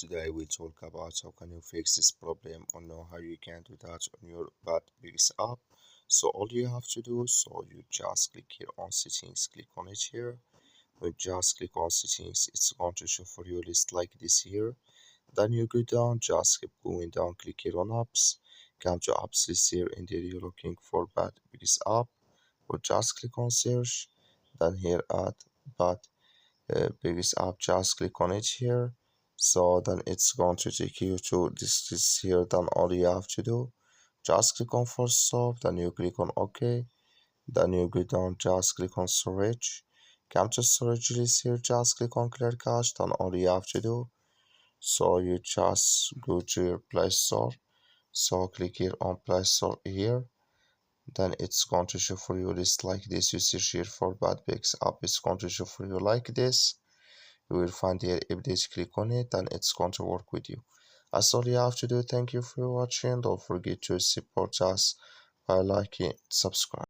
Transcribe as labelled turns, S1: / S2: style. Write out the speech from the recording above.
S1: Today we talk about how can you fix this problem or know how you can do that on your bad Piggies app. So all you have to do, so you just click here on settings, click on it here. You just click on settings, it's going to show for you a list like this here. Then you go down, just keep going down, click here on apps, come to apps list here, and there you're looking for bad Piggies app. Or just click on search, then here at bad Piggies app, just click on it here. So then it's going to take you to this list here. Then all you have to do, just click on first stop, then you click on OK, then you go down, just click on storage, come to storage list here, just click on clear cache. Then all you have to do, so you just go to your Play Store, so click here on Play Store here. Then it's going to show for you list like this. You search here for bad Piggies app, it's going to show for you like this. You will find here update, click on it, and it's going to work with you. That's all you have to do. Thank you for watching. Don't forget to support us by liking, subscribe.